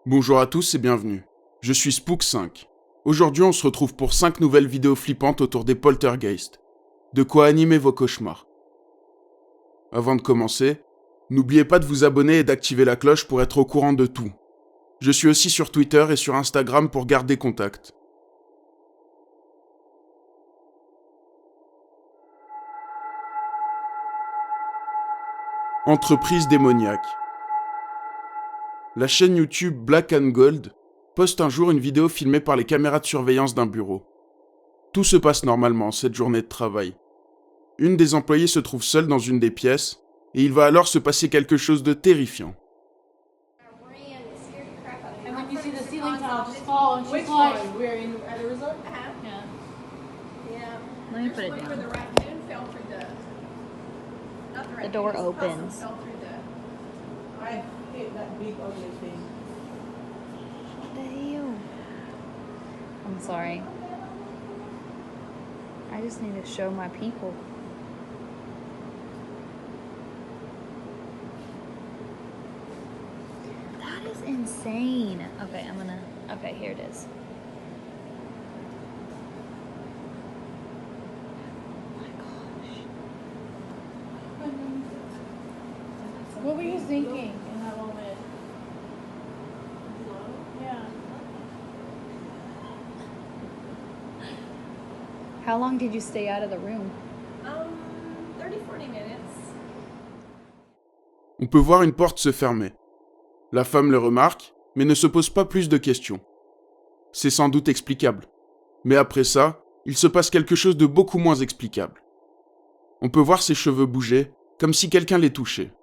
Bonjour à tous et bienvenue. Je suis Spook5. Aujourd'hui, on se retrouve pour 5 nouvelles vidéos flippantes autour des poltergeists. De quoi animer vos cauchemars. Avant de commencer, n'oubliez pas de vous abonner et d'activer la cloche pour être au courant de tout. Je suis aussi sur Twitter et sur Instagram pour garder contact. Entreprise démoniaque. La chaîne YouTube Black and Gold poste un jour une vidéo filmée par les caméras de surveillance d'un bureau. Tout se passe normalement cette journée de travail. Une des employées se trouve seule dans une des pièces, et il va alors se passer quelque chose de terrifiant. And when you see the ceiling tile just fall, and she's like, "We're in at a resort." Yeah. Yeah. Let me put it Where down. the raccoon fell through the. Not the raccoon, door the possum opens. Fell through the. I hate that big ugly thing. What the hell? I'm sorry. I just need to show my people. That is insane. Okay, okay, here it is. Oh my gosh. What were you thinking in that moment? Yeah. How long did you stay out of the room? 30-40 minutes. On peut voir une porte se fermer. La femme le remarque, mais ne se pose pas plus de questions. C'est sans doute explicable. Mais après ça, il se passe quelque chose de beaucoup moins explicable. On peut voir ses cheveux bouger, comme si quelqu'un les touchait.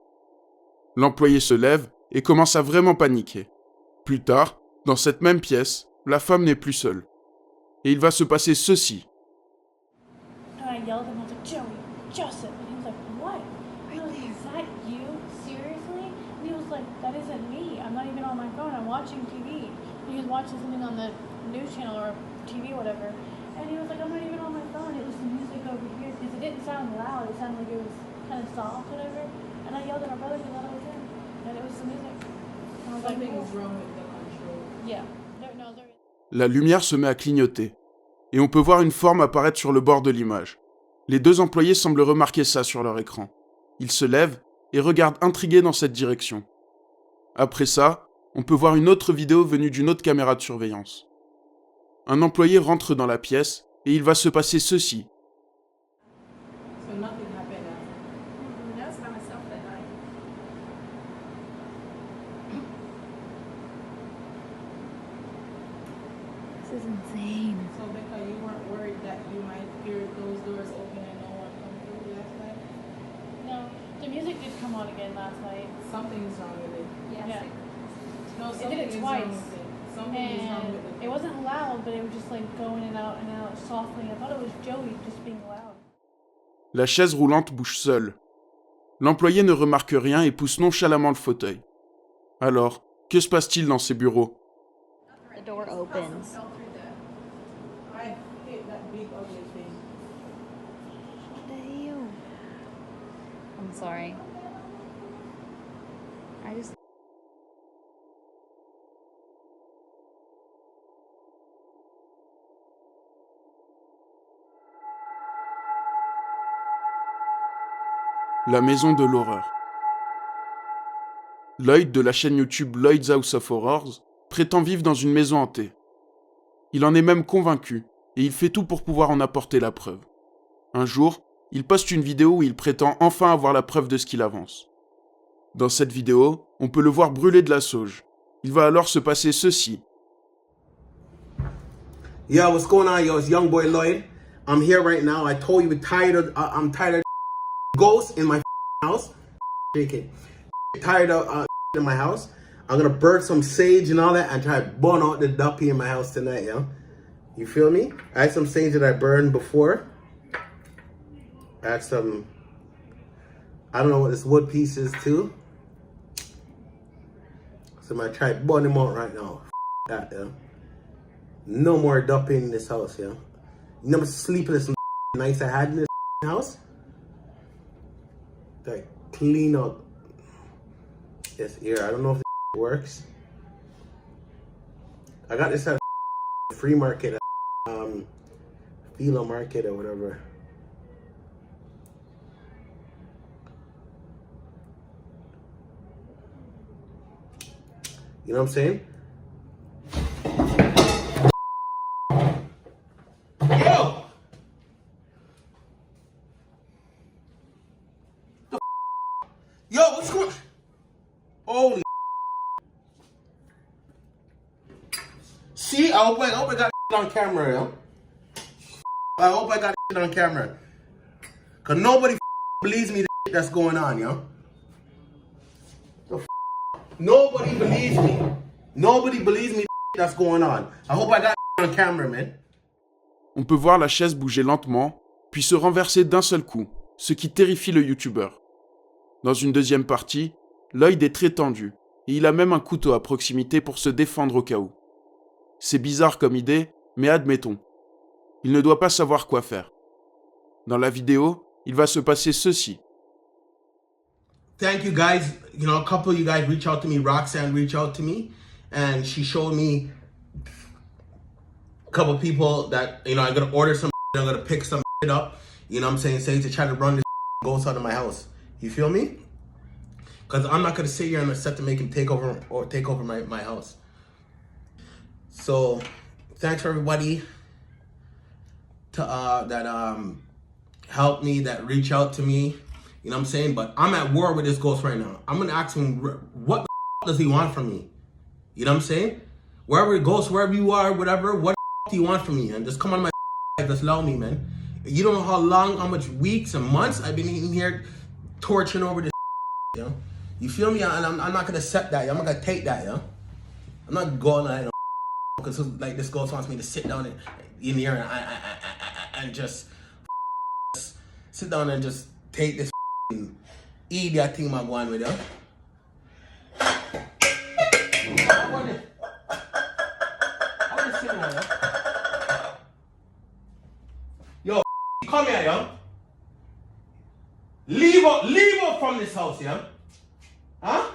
L'employé se lève et commence à vraiment paniquer. Plus tard, dans cette même pièce, la femme n'est plus seule. Et il va se passer ceci. And I yelled at him. I was like, "Joey, Joseph," and he was like, "What?" And I was like, "Is that you? Seriously?" And he was like, "That isn't me. I'm not even on my phone. I'm watching TV." And he was watching something on the news channel or TV, whatever. And he was like, "I'm not even on my phone. It was the music over here because it didn't sound loud. It sounded like it was kind of soft, whatever." And I yelled at our brother because I thought it was him, and it was the music. And I was like, Something is "Oh." wrong with the control. Yeah. No, there. La lumière se met à clignoter. Et on peut voir une forme apparaître sur le bord de l'image. Les deux employés semblent remarquer ça sur leur écran. Ils se lèvent et regardent intrigués dans cette direction. Après ça, on peut voir une autre vidéo venue d'une autre caméra de surveillance. Un employé rentre dans la pièce et il va se passer ceci. So nothing happened after. I was by myself that night. This is insane. So Becca, you weren't worried that you might hear those doors open and no one come through last night? No, the music did come on again last night. Something's wrong with it. Yes. Yeah. No, It did something it is twice. wrong with it. Something is wrong And with it wasn't loud, but it was just like going in and out softly. I thought it was Joey just being loud. La chaise roulante bouge seule. L'employé ne remarque rien et pousse nonchalamment le fauteuil. Alors, que se passe-t-il dans ces bureaux? The door Possum opens. Fell through the. I hate that big ugly thing. What the hell? I'm sorry. I just. La maison de l'horreur. Lloyd de la chaîne YouTube Lloyd's House of Horrors prétend vivre dans une maison hantée. Il en est même convaincu et il fait tout pour pouvoir en apporter la preuve. Un jour, il poste une vidéo où il prétend enfin avoir la preuve de ce qu'il avance. Dans cette vidéo, on peut le voir brûler de la sauge. Il va alors se passer ceci. Yo, what's going on, yo? It's Young Boy Lloyd. I'm here right now. I told you I'm tired of ghosts in my house. JK. Tired of in my house. I'm gonna burn some sage and all that and try to burn out the duppy in my house tonight, yo. You feel me? I had some sage that I burned before. I had some, I don't know what this wood piece is too. So I'm gonna try to burn them out right now. That, yo. No more dupping in this house, yo. You never sleep in this nights I had in this house. Like clean up this ear. I don't know if it works. I got this at free market, Fila Market or whatever. You know what I'm saying? Yo! Yo, what's going on? Holy see, I hope I got on camera, yo. I hope I got on camera. Cause nobody believes me that's going on, yo. Nobody believes me. Nobody believes me that's going on. I hope I got on camera, man. On peut voir la chaise bouger lentement, puis se renverser d'un seul coup, ce qui terrifie le youtubeur. Dans une deuxième partie, Lloyd est très tendu, et il a même un couteau à proximité pour se défendre au cas où. C'est bizarre comme idée, mais admettons. Il ne doit pas savoir quoi faire. Dans la vidéo, il va se passer ceci. Thank you guys. You know, a couple of you guys reach out to me. Roxanne reached out to me, and she showed me a couple of people that, you know, I'm gonna order some. I'm gonna pick some up. You know what I'm saying to try to run this ghost out of my house. You feel me? Because I'm not gonna sit here and accept to make him take over my house. So, thanks for everybody that helped me, that reach out to me. You know what I'm saying? But I'm at war with this ghost right now. I'm gonna ask him, what the does he want from me? You know what I'm saying? Wherever it goes, wherever you are, whatever, what the do you want from me? And just come on my life, just allow me, man. You don't know how much weeks and months I've been in here torching over this, you know? You feel me? And I'm not gonna accept that, yo. I'm not gonna take that, yo. I'm not going like, because like this ghost wants me to sit down in here and just sit down and just take this eat that thing I'm going with, yo. Yo, come here, yo. Leave out from this house, yo. Huh?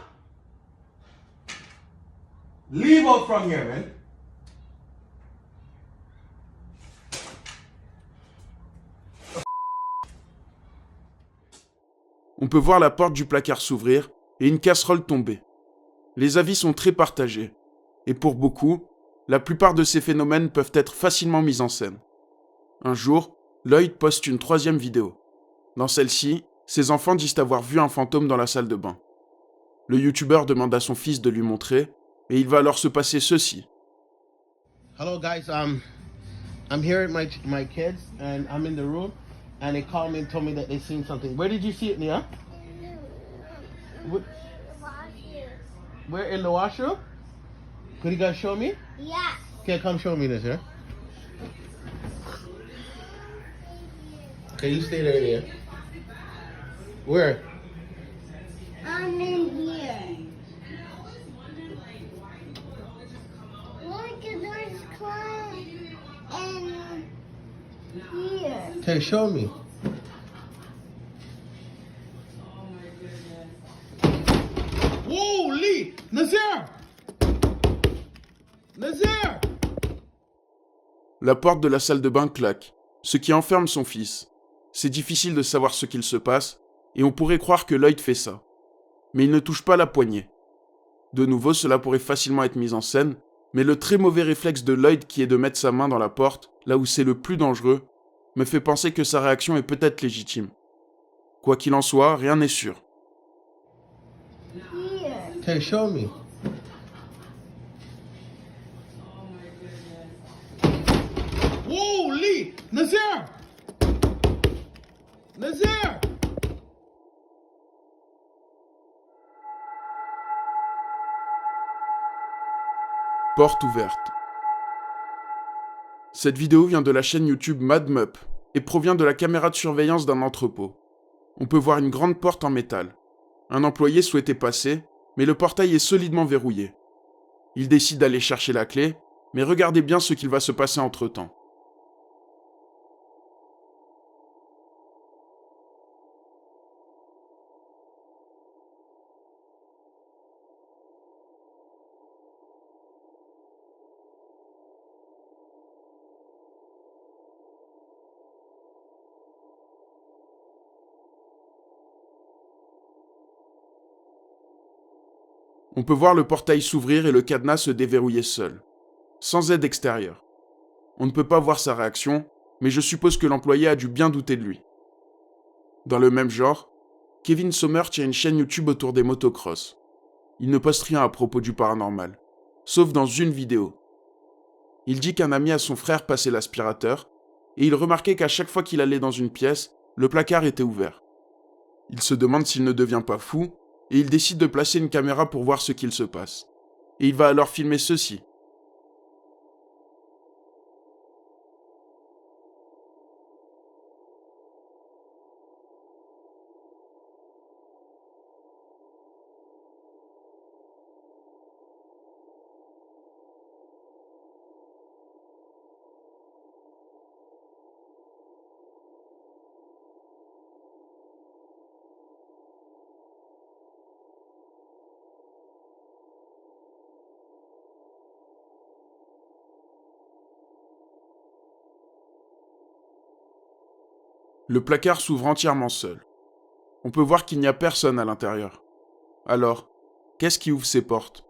Leave out from here, man. On peut voir la porte du placard s'ouvrir et une casserole tomber. Les avis sont très partagés. Et pour beaucoup, la plupart de ces phénomènes peuvent être facilement mis en scène. Un jour, Lloyd poste une troisième vidéo. Dans celle-ci, ses enfants disent avoir vu un fantôme dans la salle de bain. Le youtubeur demande à son fils de lui montrer, et il va alors se passer ceci. Hello guys, I'm here with my kids and I'm in the room and they called me and told me that they seen something. Where did you see it, Nia? Where in the washroom? Could you guys show me? Yeah. Okay, come show me this, yeah? Okay, you stay there, Nia. Where? I'm in here. Look, there's clouds and here. Okay, show me. Holy! Nazir! Nazir! La porte de la salle de bain claque, ce qui enferme son fils. C'est difficile de savoir ce qu'il se passe, et on pourrait croire que Lloyd fait ça. Mais il ne touche pas la poignée. De nouveau, cela pourrait facilement être mis en scène, mais le très mauvais réflexe de Lloyd qui est de mettre sa main dans la porte, là où c'est le plus dangereux, me fait penser que sa réaction est peut-être légitime. Quoi qu'il en soit, rien n'est sûr. Okay, show me. Holy! Nazir! Nazir! Porte ouverte. Cette vidéo vient de la chaîne YouTube MadMup et provient de la caméra de surveillance d'un entrepôt. On peut voir une grande porte en métal. Un employé souhaitait passer, mais le portail est solidement verrouillé. Il décide d'aller chercher la clé, mais regardez bien ce qu'il va se passer entre-temps. On peut voir le portail s'ouvrir et le cadenas se déverrouiller seul, sans aide extérieure. On ne peut pas voir sa réaction, mais je suppose que l'employé a dû bien douter de lui. Dans le même genre, Kevin Sommer tient une chaîne YouTube autour des motocross. Il ne poste rien à propos du paranormal, sauf dans une vidéo. Il dit qu'un ami à son frère passait l'aspirateur, et il remarquait qu'à chaque fois qu'il allait dans une pièce, le placard était ouvert. Il se demande s'il ne devient pas fou, et il décide de placer une caméra pour voir ce qu'il se passe. Et il va alors filmer ceci. Le placard s'ouvre entièrement seul. On peut voir qu'il n'y a personne à l'intérieur. Alors, qu'est-ce qui ouvre ces portes ?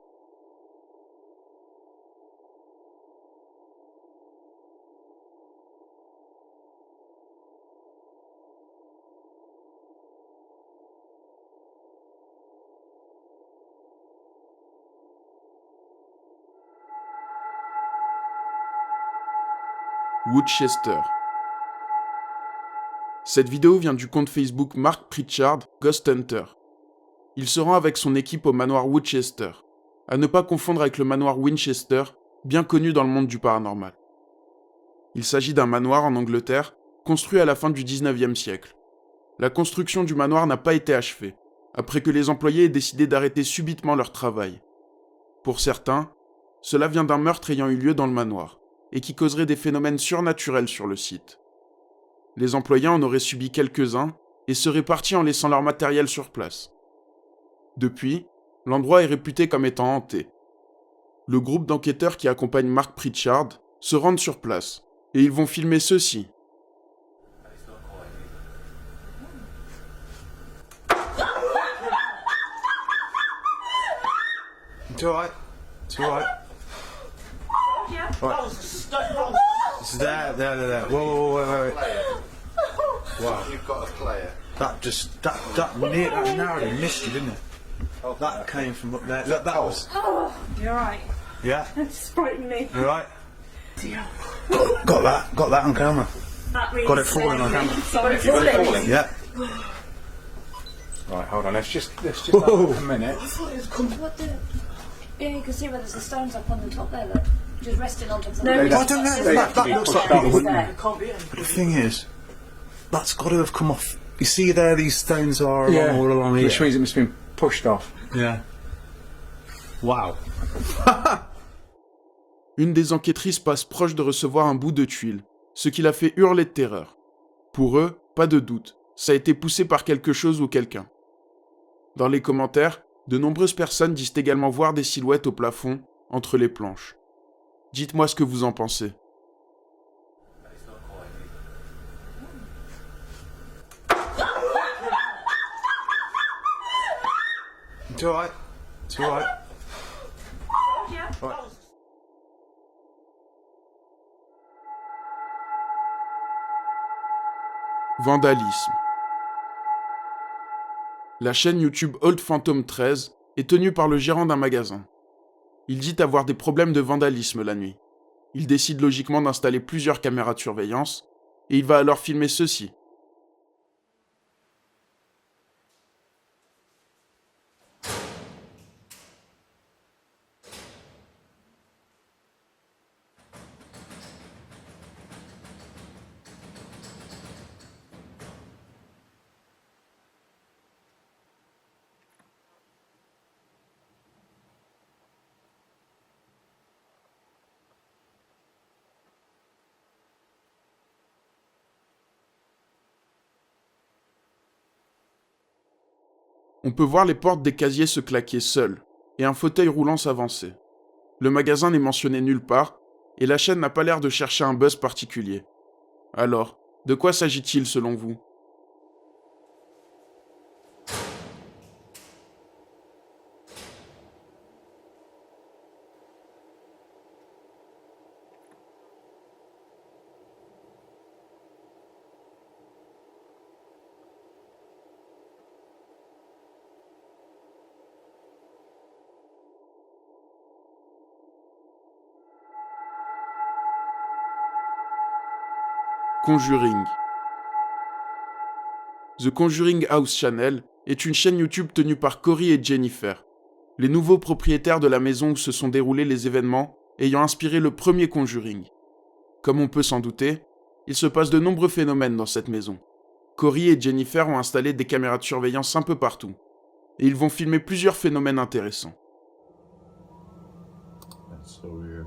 Woodchester. Cette vidéo vient du compte Facebook Mark Pritchard, Ghost Hunter. Il se rend avec son équipe au manoir Woodchester, à ne pas confondre avec le manoir Winchester, bien connu dans le monde du paranormal. Il s'agit d'un manoir en Angleterre, construit à la fin du 19e siècle. La construction du manoir n'a pas été achevée, après que les employés aient décidé d'arrêter subitement leur travail. Pour certains, cela vient d'un meurtre ayant eu lieu dans le manoir, et qui causerait des phénomènes surnaturels sur le site. Les employés en auraient subi quelques-uns et seraient partis en laissant leur matériel sur place. Depuis, l'endroit est réputé comme étant hanté. Le groupe d'enquêteurs qui accompagne Mark Pritchard se rendent sur place et ils vont filmer ceci. It's alright. It's alright. Right. It's there. Whoa, wait. Wow. You've got a player. That narrowed and missed you, didn't it? That came from up there. Look, that was. You're right. Yeah. It's frightened me. You right? Got that on camera. That really Got it falling on camera. Sorry, falling. Yeah. Right, hold on. Let's just have a minute. What the? Yeah, you can see where there's the stones up on the top there, look. Just resting on top of No, them. we I don't know. That looks like It's people, wouldn't there. it? But the thing is, that's got to have come off. You see there, these stones are all along here. Which means it must have been pushed off. Yeah. Wow. Une des enquêtrices passe proche de recevoir un bout de tuile, ce qui la fait hurler de terreur. Pour eux, pas de doute, ça a été poussé par quelque chose ou quelqu'un. Dans les commentaires, de nombreuses personnes disent également voir des silhouettes au plafond, entre les planches. Dites-moi ce que vous en pensez. It's alright. It's alright. Right. Vandalisme. La chaîne YouTube Old Phantom 13 est tenue par le gérant d'un magasin. Il dit avoir des problèmes de vandalisme la nuit. Il décide logiquement d'installer plusieurs caméras de surveillance et il va alors filmer ceci. On peut voir les portes des casiers se claquer seules et un fauteuil roulant s'avancer. Le magasin n'est mentionné nulle part et la chaîne n'a pas l'air de chercher un buzz particulier. Alors, de quoi s'agit-il selon vous ? Conjuring. The Conjuring House Channel est une chaîne YouTube tenue par Corey et Jennifer, les nouveaux propriétaires de la maison où se sont déroulés les événements ayant inspiré le premier Conjuring. Comme on peut s'en douter, il se passe de nombreux phénomènes dans cette maison. Corey et Jennifer ont installé des caméras de surveillance un peu partout, et ils vont filmer plusieurs phénomènes intéressants. That's so weird.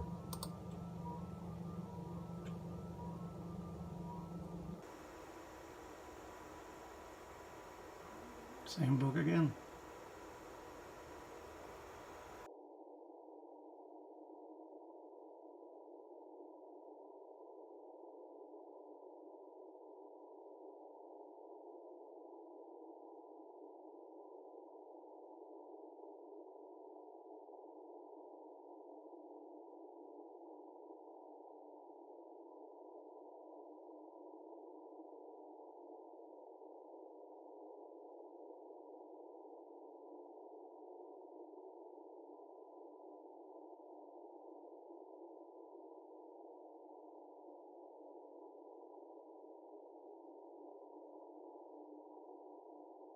Same book again.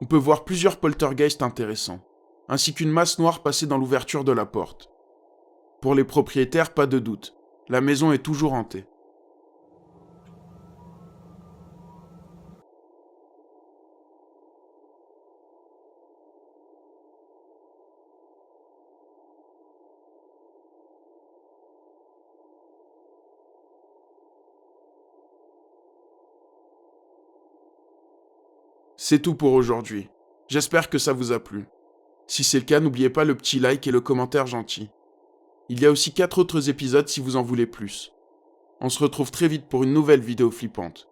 On peut voir plusieurs poltergeists intéressants, ainsi qu'une masse noire passée dans l'ouverture de la porte. Pour les propriétaires, pas de doute, la maison est toujours hantée. C'est tout pour aujourd'hui. J'espère que ça vous a plu. Si c'est le cas, n'oubliez pas le petit like et le commentaire gentil. Il y a aussi 4 autres épisodes si vous en voulez plus. On se retrouve très vite pour une nouvelle vidéo flippante.